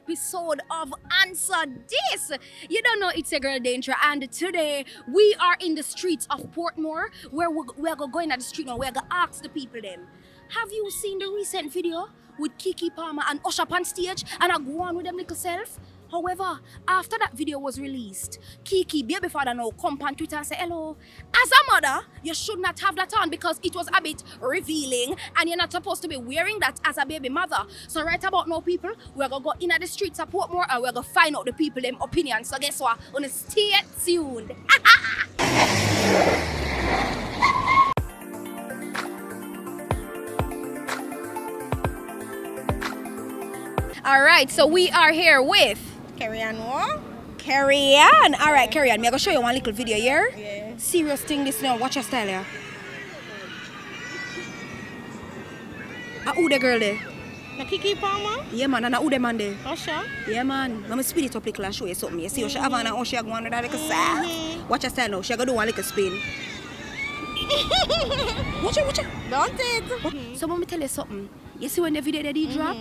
episode of Answer This. You don't know it's a girl Danger, and today we are in the streets of Portmore where we're going at the street now. We're going to ask the people them. Have you seen the recent video with Keke Palmer and Usher on stage and I go on with them little self? However, after that video was released, Keke, baby father now, come on Twitter and say, hello, as a mother, you should not have that on because it was a bit revealing and you're not supposed to be wearing that as a baby mother. So right about now, people, we're going to go in at the streets of Portmore and we're going to find out the people, them opinions. So guess what? We're going to stay tuned. All right, so we are here with Carry on what? Carry on. All right, Carry on. I'm going to show you one little video here. Yeah. Serious thing this now. Watch your style here. Who the girl there? The Keke Palmer? Yeah, man. And who the man there? Usher? Yeah, man. I'm going to speed it up little and show you something. You see Usher Havana, how she go on with that little self? Watch your style now. She going to do one little spin. Watch it. Don't it? So let me tell you something. You see when the video they drop,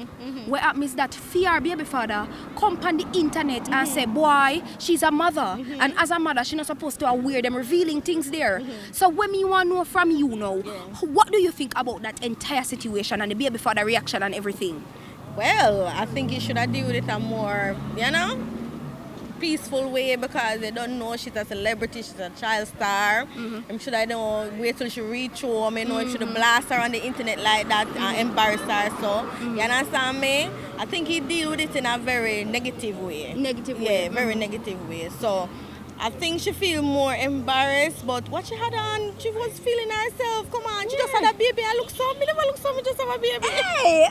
where it means that fear baby father come on the internet and say, boy, she's a mother. And as a mother, she's not supposed to wear them revealing things there. So when me want to know from you now, what do you think about that entire situation and the baby father reaction and everything? Well, I think you should have deal with it a more, peaceful way because they don't know she's a celebrity, she's a child star. I'm sure I don't wait till she reach home, you should blast her on the internet like that and embarrass her. So, you understand me? I think he deal with it in a very negative way. Negative way? Yeah, very negative way. So, I think she feel more embarrassed, but what she had on, she was feeling herself. Come on, she just had a baby. I look so, me never look so, me just have a baby. Hey!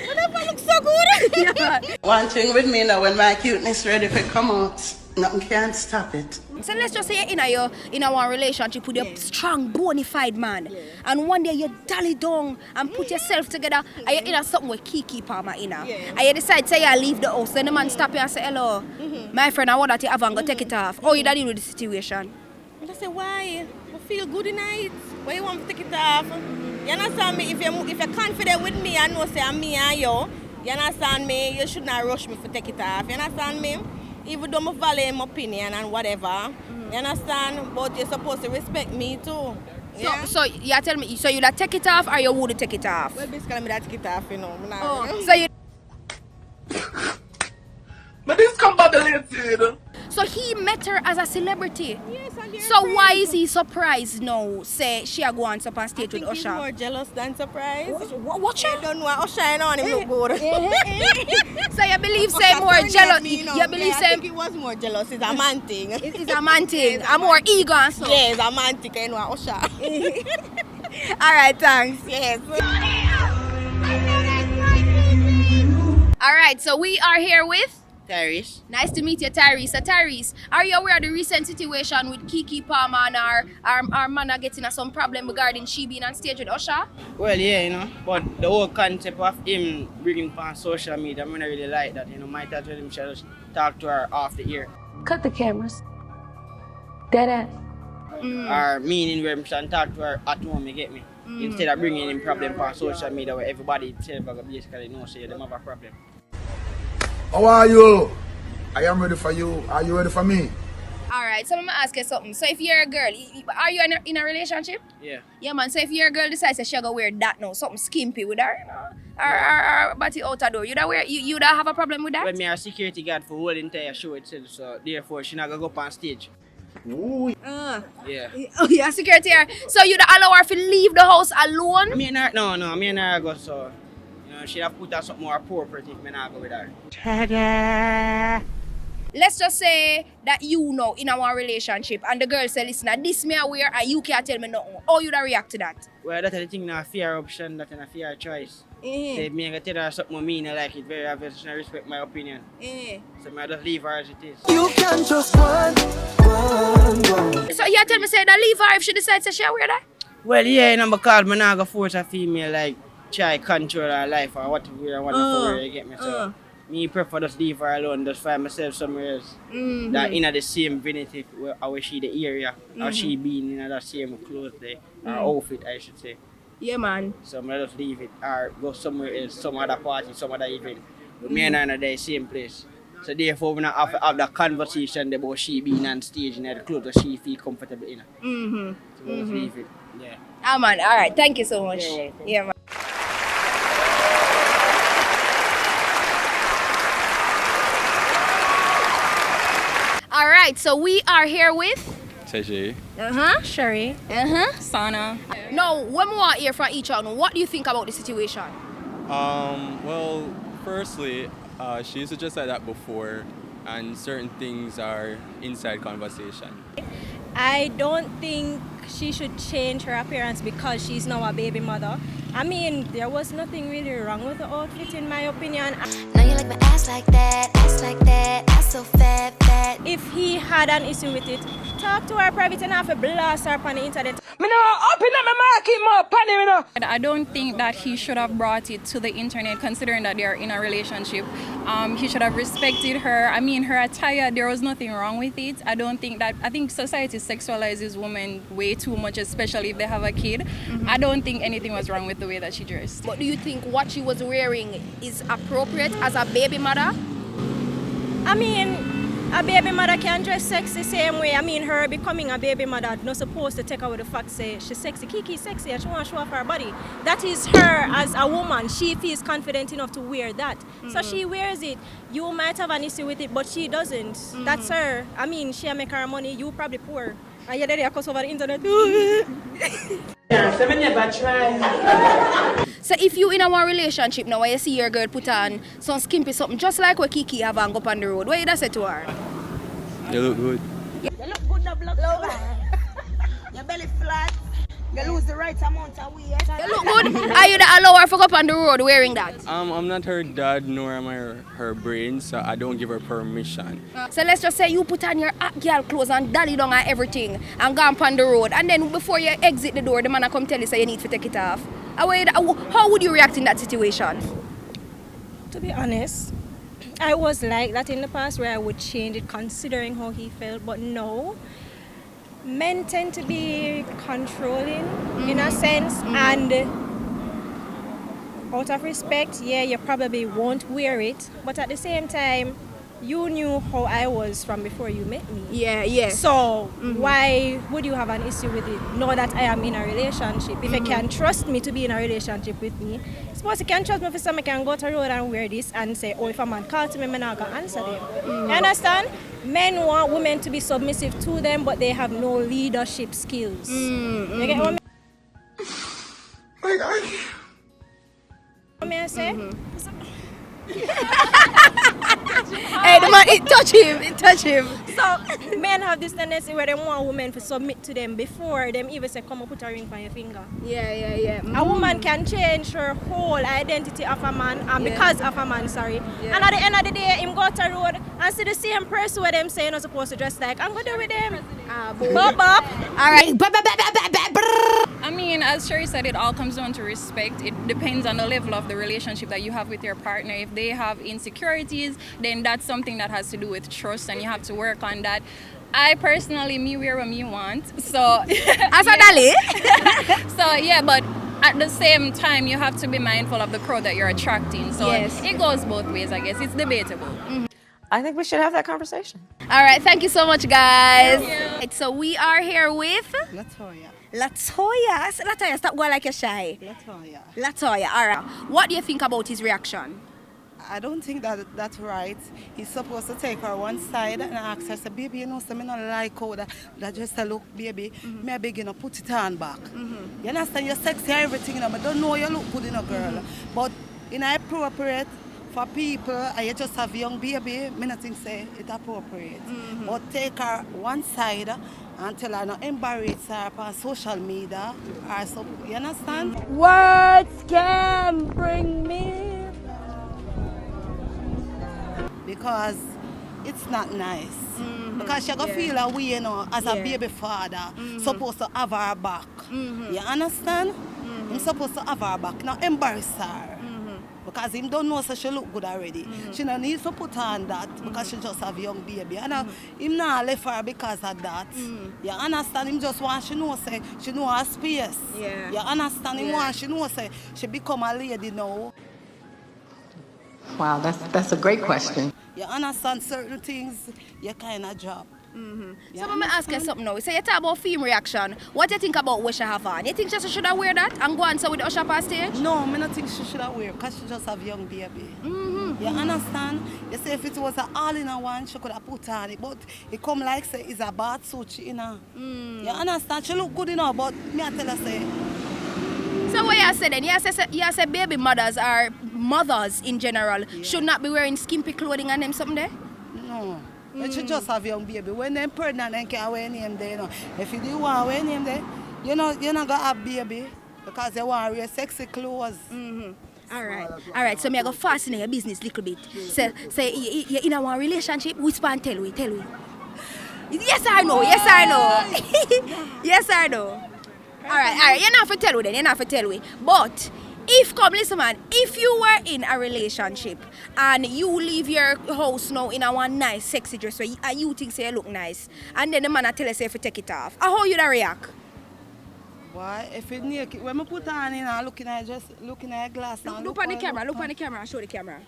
I never look so good. Yeah. One thing with me now, when my cuteness ready to come out, nothing can stop it. So let's just say you're in a relationship with a strong, bona fide man. And one day you dally down and put yourself together and you're in something with Keke Palmer in. And you decide say you leave the house. Then the man stop you and say, hello, my friend, I want that you haven't got take it off. Oh, you don't deal with the situation. And I say, why? I feel good in it. Why you want to take it off? You understand me? If you're confident with me, I know say I'm me and you understand me? You should not rush me to take it off. You understand me? Even though I value my opinion and whatever, you understand? But you're supposed to respect me too. Yeah? So you tell me, so you that take it off or you would take it off? Well, basically, I that take it off, So you... But this come back later. So he met her as a celebrity. Yes, and so why is he surprised now? Say she go on up on stage with He's Usher. more jealous than surprised. What I don't know what Usher on him look good. So you believe say more jealous? You believe I say think he was more jealous. It's a man thing. it's a man thing. I'm more ego and so. Yeah, it's a man thing. You know Usher. All right, thanks. Yes. All right, so we are here with. Parish. Nice to meet you, Tyrese. So Tyrese, are you aware of the recent situation with Keke Palmer and our man are getting some problem regarding she being on stage with Usher? Well, yeah, but the whole concept of him bringing on social media, I not really like that, might as well him should just talk to her off the ear. Cut the cameras. Dead ass. Or meaning where him should talk to her at home, you get me? Instead of bringing him problem on social media where everybody basically knows say they have a problem. How are you? I am ready for you. Are you ready for me? All right, so I'm gonna ask you something. So if you're a girl, are you in a relationship? Yeah. Yeah, man. So if your girl decides that she'll go wear that now, something skimpy with her, or body out the door, you don't have a problem with that? When me a security guard for whole entire show itself, so therefore she not gonna go up on stage. Ooh. Yeah. Oh yeah, security here. So you don't allow her to leave the house alone? Me and her go so. She have put her something more appropriate if me not go with her. Let's just say that you know in our relationship and the girl say, listen, this me aware and you can't tell me nothing. How you da react to that? Well, that's the thing, not a fair option, that's a fair choice. If me I tell her something I mean, I like it very obvious, and I respect my opinion. So I just leave her as it is. You can just run. So you tell me say that leave her if she decides to share wear that? Well, yeah, because I'm not going to force a female like try control her life or what I want for her, you get me? So me prefer just leave her alone, just find myself somewhere else. That in the same vicinity where she the area, or she being in the same clothes there, or outfit I should say. Yeah, man. So I just leave it or go somewhere else, some other party, some other event. Me and her are in the same place. So therefore we not have to have that conversation about she being on stage and the clothes that she feel comfortable in. So we just leave it. Yeah. Ah man, alright, thank you so much. You're welcome. Yeah man. Alright, so we are here with Teji. Sherry. Sana. Now, when we want to hear from each other, what do you think about the situation? Well, firstly, she used to just like that before, and certain things are inside conversation. I don't think she should change her appearance because she's now a baby mother. I mean, there was nothing really wrong with the outfit in my opinion. Know you like my ass like that, ass so fat, fat. If he had an issue with it, talk to her private and have a blast her on the internet. I don't think that he should have brought it to the internet considering that they are in a relationship. He should have respected her. I mean, her attire, there was nothing wrong with it. I think society sexualizes women way too much, especially if they have a kid. I don't think anything was wrong with the way that she dressed. But do you think what she was wearing is appropriate as a baby mother? I mean, a baby mother can dress sexy same way. I mean, her becoming a baby mother not supposed to take away the fact say she's sexy. Keke is sexy and she want to show off her body. That is her as a woman. She feels confident enough to wear that. So she wears it. You might have an issue with it, but she doesn't. That's her. I mean, she make her money. You probably poor. And you're there because over the internet. So if you in a one relationship now where you see your girl put on some skimpy something just like what Keke have and go up on the road, what you say to her? You look good. You look good, no block low. Your belly flat. You lose the right amount of weight. You look good. Are you the allow her to go up on the road wearing that? I'm not her dad nor am I her brain, so I don't give her permission. So let's just say you put on your hot girl clothes and dolly down and everything and go up on the road, and then before you exit the door, the man come tell you say you need to take it off. How would you react in that situation? To be honest, I was like that in the past where I would change it considering how he felt, but no. Men tend to be controlling in a sense, and out of respect, yeah, you probably won't wear it, but at the same time, you knew how I was from before you met me. Yeah. So why would you have an issue with it? Know that I am in a relationship. If you can trust me to be in a relationship with me, suppose you can trust me for something, I can go to the road and wear this and say, oh, if a man calls me, I'm not going to answer them. You understand? Men want women to be submissive to them, but they have no leadership skills. You get what I say? Hey, the man, it touch him. So, men have this tendency where they want women to submit to them before them even say, come and put a ring on your finger. Yeah. A woman can change her whole identity of a man, because of a man, sorry. Yeah. And at the end of the day, him go to the road and see the same person where them say you're not supposed to dress like. I'm going to do with them. Bob. All right. I mean, as Sherry said, it all comes down to respect. It depends on the level of the relationship that you have with your partner. If they have insecurities, then that's something that has to do with trust, and you have to work on that. I personally, me wear what me want. So, As a dolly. So yeah, but at the same time, you have to be mindful of the crowd that you're attracting. So Yes. it goes both ways, I guess. It's debatable. I think we should have that conversation. All right, thank you so much, guys. Right, so we are here with LaToya. LaToya, stop going like you're shy. LaToya, all right. What do you think about his reaction? I don't think that's right. He's supposed to take her one side and ask her, say, baby, you know, so me not like how that just a look, baby. Me a begin to put it on back. You understand? You're sexy and everything, you know, but don't know you look good in a girl. But inappropriate for people, and you just have young baby, me not think say it appropriate. But take her one side and tell her not embarrass her on social media or so. You understand? Words can bring me. Because it's not nice. Because she gonna feel a way, you know, as a baby father, supposed to have her back. You understand? I'm supposed to have her back, not embarrass her. Because him don't know so she look good already. She don't need to put on that because she just have young baby. And him not left her because of that. You understand? Him just want she know say she know her space. Yeah. You understand? Him want she know say she become a lady now. Wow, that's a great question. You understand certain things, you kind of drop. So let me ask you something now. So you talk about film reaction. What do you think about what she have on? You think she should have wear that and go and so with Usher on stage? No, I don't think she should have wear because she just have young baby. You understand? You say if it was an all-in-one, she could have put on it. But it come like say it's a bad suit, you know. You understand? She look good enough, but me I tell her say. So what you say then? You say baby mothers or mothers in general should not be wearing skimpy clothing and them something there? No. But she just have young baby. When they're pregnant, they can't wear name there. You know. If you do want to wear name there, you're not going to have baby because they want to wear sexy clothes. All right. So me I go fasten your business a little bit. Say you in a one relationship, whisper and tell we. Yes or no? Yes or no? All right. You're not for tell we then. You're not for tell we. But listen man, if you were in a relationship and you leave your house now in a one nice sexy dress where you think say you look nice, and then the man tell us if you take it off, how you da react? Why? If it naked, when I put on in and looking at a glass. Look on the camera, show the camera.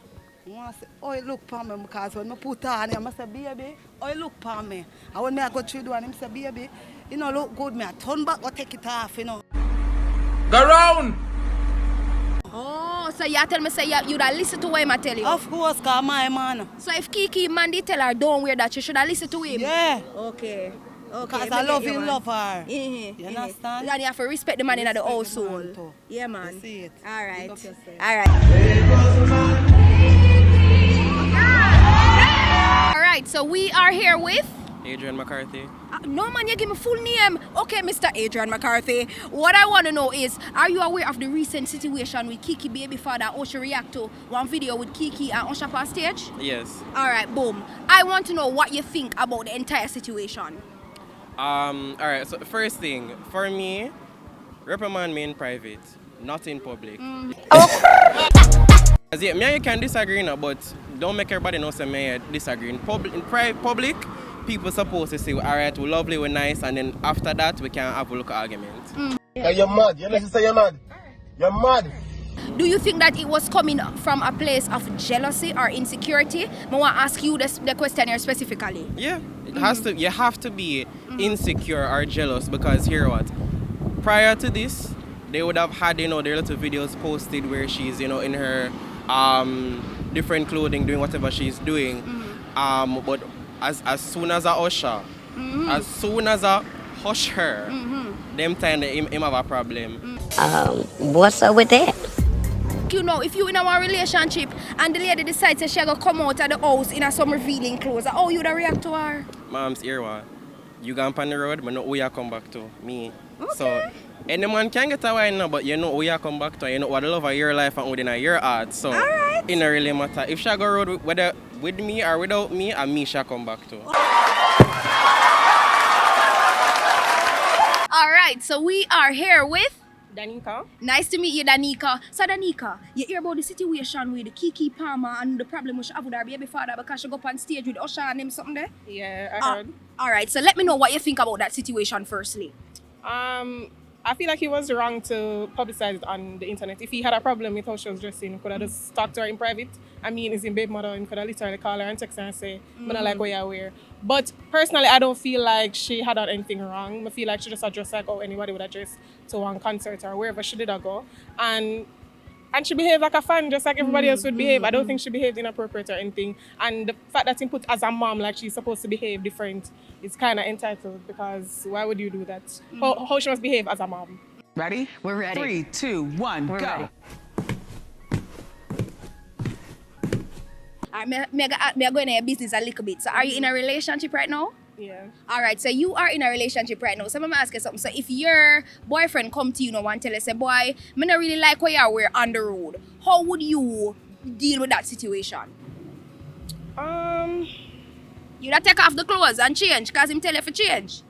I say, oh, you look for me because when I put on, I say, baby, oh, you look for me. And when I go through the one, I say, baby, you know, look good, me. I turn back or take it off, you know. Go round! Oh, so you tell me say you da listen to what I tell you? Of course, because my man. So if Keke man they tell her don't wear that, you should have listen to him? Yeah. Okay. Because I love him, love her. You understand? And you have to respect the man in the household. Yeah, man. You see it. All right. All right, so we are here with Adrian McCarthy. no man, you give me full name. Okay, Mr. Adrian McCarthy. What I want to know is, are you aware of the recent situation with Keke baby father Usher react to one video with Keke and Usher on stage? Yes. All right, boom. I want to know what you think about the entire situation. All right. So first thing for me, reprimand me in private, not in public. Yeah, me and you can disagree now, but don't make everybody know say me disagree. In public, people supposed to say, all right, we're lovely, we're nice, and then after that, we can have a look at argument. Yeah, you're mad. You listen say you're mad. You're mad. Do you think that it was coming from a place of jealousy or insecurity? I want to ask you the question here specifically. Yeah, it has to. You have to be insecure or jealous because here what? Prior to this, they would have had their little videos posted where she's in her different clothing doing whatever she's doing. But as soon as I usher, as soon as I hush her, them time him have a problem. What's up with that? You know, if you in a relationship and the lady decides that she gonna come out of the house in some revealing clothes, how you da react to her? Mom's here what? You gone on the road, but know who you come back to. Me. Okay. So any man can get away now, but you know who you come back to, you know what the love of your life and within your heart. So it don't really matter. If she go road whether with me or without me, and me she come back to. Alright, so we are here with Danica. Nice to meet you, Danica. So Danica, you hear about the situation with Keke Palmer and the problem with she have with her baby father because she go up on stage with Usher and him something there? Yeah, I heard. Alright, so let me know what you think about that situation firstly. I feel like he was wrong to publicize it on the internet. If he had a problem with how she was dressing, he could have just talked to her in private. I mean, it's in baby mother, he could have literally call her and text her and say, I don't like what you wear. But personally, I don't feel like she had done anything wrong. I feel like she just dressed like how anybody would have dressed to one concert or wherever she did go. And she behaved like a fan, just like everybody else would behave. I don't think she behaved inappropriate or anything. And the fact that he put as a mom like she's supposed to behave different is kind of entitled because why would you do that? How she must behave as a mom. Ready? We're ready. 3, 2, 1, We're go. ready. Me going in your business a little bit. So are you in a relationship right now? Yeah. Alright, so you are in a relationship right now. So I'm gonna ask you something. So if your boyfriend come to you now and tell you, say, boy, I don't really like what you wear on the road, how would you deal with that situation? You don't take off the clothes and change because him tell you to change?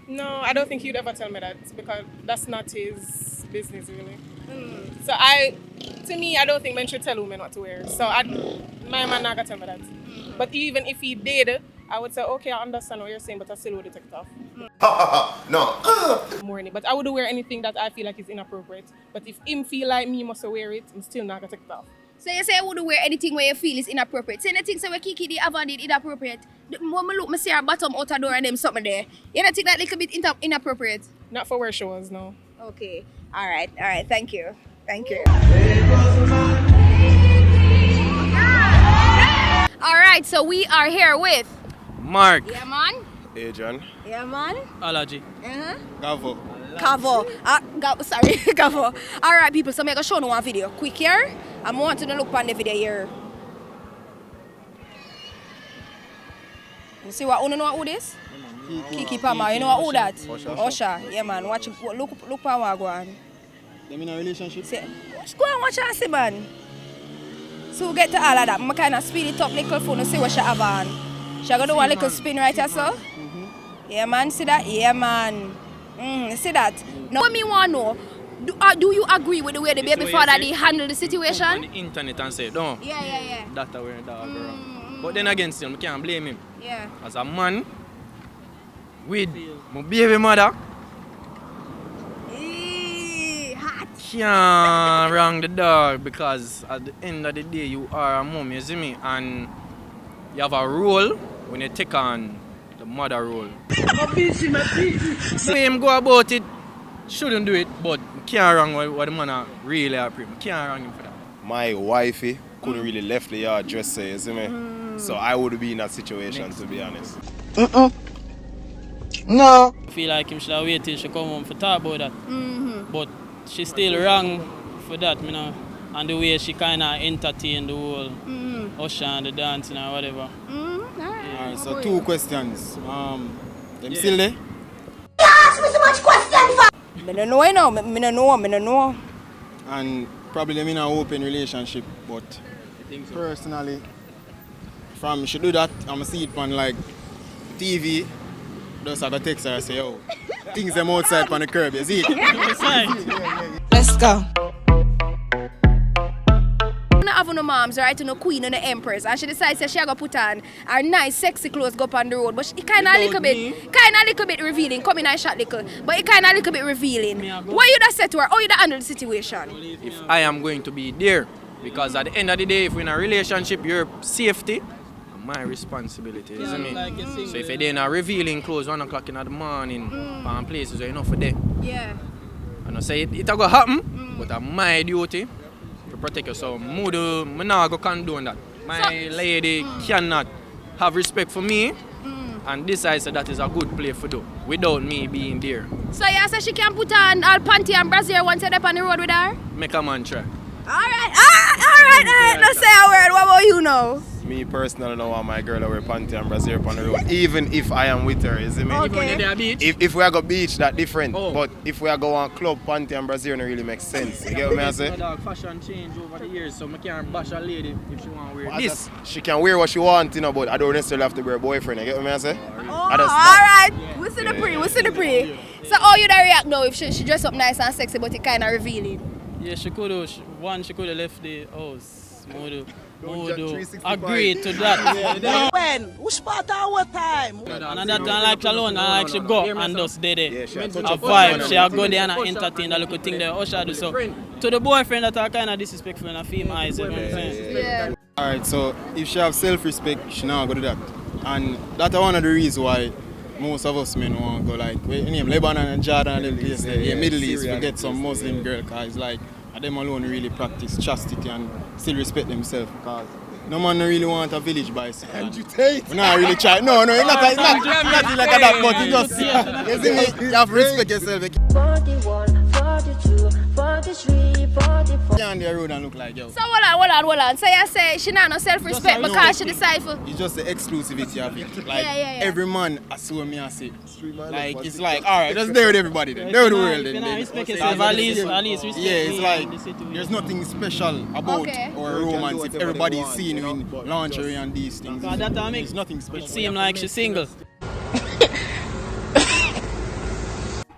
No, I don't think he'd ever tell me that because that's not his business really. So to me, I don't think men should tell women what to wear. So my man not gonna tell me that. But even if he did, I would say, okay, I understand what you're saying, but I still would take it off. No. Morning. But I wouldn't wear anything that I feel like is inappropriate. But if him feel like me must wear it, I'm still not gonna take it off. So you say you wouldn't wear anything where you feel is inappropriate. Say anything so where Keke the Avan did inappropriate. When I look, I see her bottom out the door and them something there. You don't think that little bit inappropriate? Not for where she was, no. Okay. All right. Thank you. All right. So we are here with Mark. Yeah, man. Adrian. Yeah, man. Allergy. Gavo. Gavo. Sorry, Gavo. All right, people. So I'm gonna show you one video. Quick here. I want to look on the video here. You see what? You know who this? Keke Palmer. You know who that? Usher. Yeah, man. Watch. Look Palmer go on. Them in a relationship? Just go and watch her, see, man. So we get to all of that. I kind of speed it up little phone to see what she have on. She gonna do a little spin right here, so. Yeah, man. See that? Yeah, man. See that? Now, what me want to know, do you agree with the way the baby father they handle the situation? On the internet and say, no. Yeah. That's the way dog girl. But then again, still, I can't blame him. Yeah. As a man, with my baby mother, can't wrong the dog because at the end of the day, you are a mom, you see me? And you have a role when you take on the mother role. Say him go about it, shouldn't do it, but can't wrong what the man really appreciate. Can't wrong him for that. My wifey couldn't really left the yard dress, you see me? So I would be in that situation, to be honest. No. I feel like him should have waited till she come home to talk about that. But she still wrong for that, you know. And the way she kind of entertained the whole Usher and the dancing or whatever. Alright, so 2 questions. Them still there? Ask me so much questions for. I don't know, I don't know. And probably them in an open relationship, but personally, from she do that, I'm see it on like TV. Just have a text her and say, yo, things them outside on the curb, you see it? Let's go. I have no moms, right? No queen and no empress. And she decides that she going to put on her nice, sexy clothes go up on the road. But it kind of a little bit revealing. Come in and shot little. But it kind of a little bit revealing. What you da say to her? How you da handle the situation? If I am going to be there, because at the end of the day, if we're in a relationship, your safety, my responsibility, isn't it? So if you're in a revealing clothes 1 o'clock in the morning, on places where you're not for there. Yeah. I don't say it will happen, but it's my duty to protect you. So I'm not going to condone that. My lady cannot have respect for me, and decide that is a good play for do without me being there. So you say she can put on all panty and brassiere once you're up on the road with her? Make a man try. Alright. Don't say a word. What about you now? Me personally don't want my girl to wear panty and brassiere on the road, even if I am with her, you see me? Okay. If we are go beach, that different. But if we are go on club, panty and brassiere, it really makes sense. You get what I say? Fashion change over the years, so I can't bash a lady if she want to wear this. She can wear what she wants, you know, but I don't necessarily have to be a boyfriend. You get what I say? Alright. We see the pre. So how you da react now if she dress up nice and sexy but it kind of revealing? Yeah, she could have left the house. Would agree to that. When? Which part of what time? And that time like alone, I like she go and just there. A vibe. She go there and entertain that little thing there. Usher do so. To the boyfriend that are kind of disrespectful and female eyes, you know what I'm saying? Yeah. Alright, so if she have self-respect, she not go do that. And that's one of the reasons why most of us men want to go like, Lebanon and Jordan and place there. Yeah, Middle East, we get some Muslim girl, because it's like, them alone really practice chastity and still respect themselves, because no man really want a village bicycle. And you take? We're not really trying. No, it's not like that, but you just, you have to respect yourself. 41, 42, 43, 44. On the road and look like yo. So hold on. So you say she not no self-respect because she decipher. It's just the exclusivity of it. Like yeah. every man assume me as it. Like it's like alright, just there with everybody then. There with the world then. Respect yourself, at least respect. Yeah, it's like there's nothing special about or romance if everybody is seeing you in lingerie and these things. There's nothing special. It seems like she's single.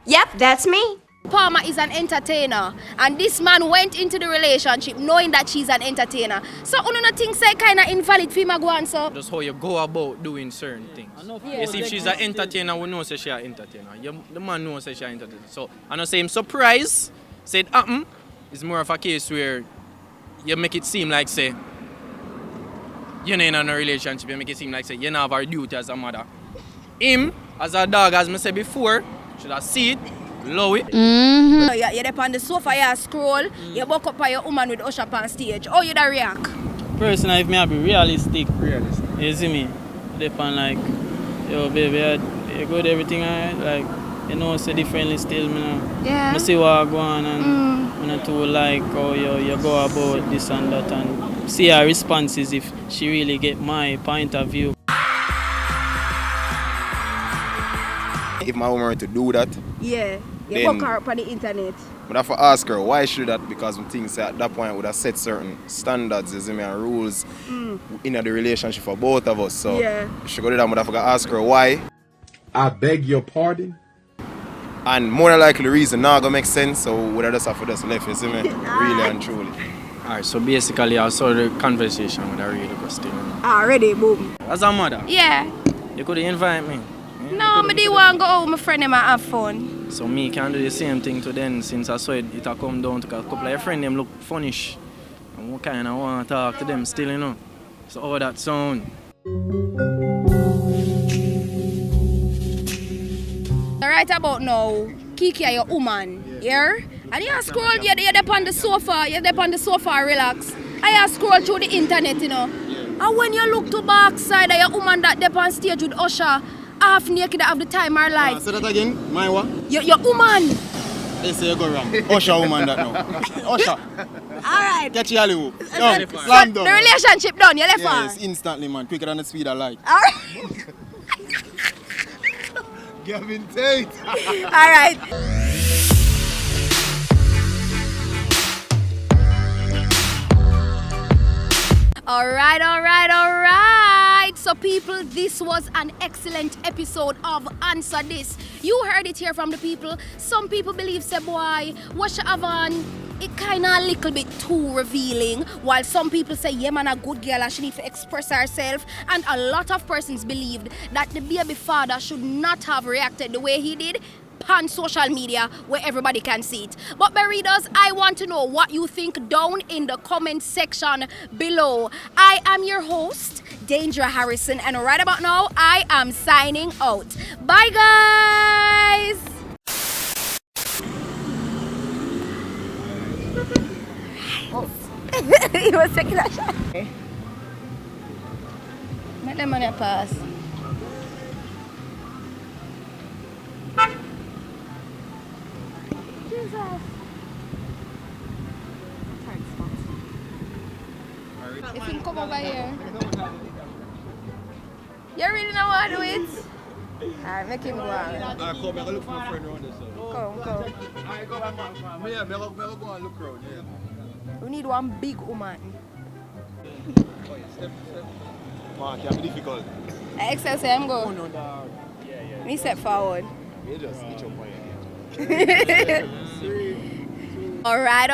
Yep, that's me. Palmer is an entertainer, and this man went into the relationship knowing that she's an entertainer. So, you don't think say kind of invalid for him go on, so? Just how you go about doing certain things. Yes, if she's an entertainer, we know say she's an entertainer. The man knows say she's an entertainer. So, I don't say him surprised, said it's more of a case where you make it seem like say you're not in a relationship, you make it seem like say you don't have our duty as a mother. Him, as a dog, as I said before, should have see it, love it. You're there on the sofa, you scroll, you walk up by your woman with Usher on stage. How you da react? Personally, if me I be realistic, you see me, depend like, yo baby, you good, everything alright, like, you know, say differently still, me know. Yeah. I see what I go on and I not too like how you go about this and that and see her responses if she really get my point of view. If my woman were to do that, Yeah. You Then- fuck her up on the internet. but I have to ask her why she do that, because I think at that point I would have set certain standards, you see me, and rules in the relationship for both of us. So Yeah. she go do that, but I have to ask her why. I beg your pardon? And more than likely the reason not gonna make sense, so would I just have to just left, you see me? Really and truly. Alright, so basically I saw the conversation with a really good thing. Already, boom. As a mother, Yeah. you could invite me. No, I didn't want to go out with my friend and have fun. So me can do the same thing to them since I saw it a come down to a couple of your friends them look funnish. And we kinda wanna talk to them still, you know. So how that sound? Right about now, Keke are your woman, yeah? And you scroll, you're there on the sofa, relax. And you scroll through the internet, you know. And when you look to backside of your woman that there on stage with Usher, half naked at the time of her life. Say that again, my what? Your woman. They say you go wrong. Usher woman that now. Usher. Alright. Catch you alley. So Slam down. the relationship done, you left her? Yes, instantly, man. Quicker than the speed of light. Alright. Gavin Tate. Alright. Alright. So people, this was an excellent episode of Answer This. You heard it here from the people. Some people believe say boy, Washa Avan, it kinda a little bit too revealing. While some people say yeah man, a good girl and she need to express herself. And a lot of persons believed that the baby father should not have reacted the way he did on social media where everybody can see it. But Berrydos, I want to know what you think down in the comment section below. I am your host, Danger Harrison, and right about now, I am signing out. Bye guys! He was taking a shot. Let them on your pass. If you come over here. You really know how to do it? Alright, make him go on. Come, I look for my friend around this. Come. Alright, go and look around, yeah. We need one big woman. Step. Man, can be difficult. Excel say I'm go. Yeah. Me step forward. You just eat your point. Alright.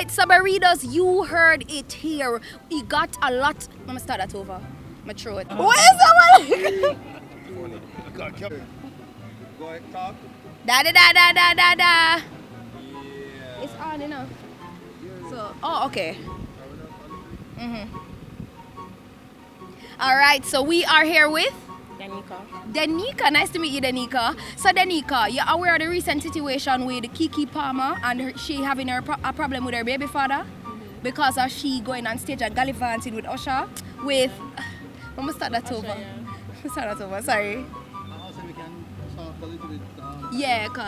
So Berrydos, you heard it here. We got a lot. I'm gonna start that over. My throat. Where's someone? Go ahead, talk. Da. Yeah. It's on, you know. So, okay. Alright, so we are here with Danica. Nice to meet you, Danica. So Danica, you're aware of the recent situation with Keke Palmer and she having a problem with her baby father because of she going on stage and gallivanting with Usher with... I'm gonna start that over. Sorry. Also, we can talk a little bit. Yeah,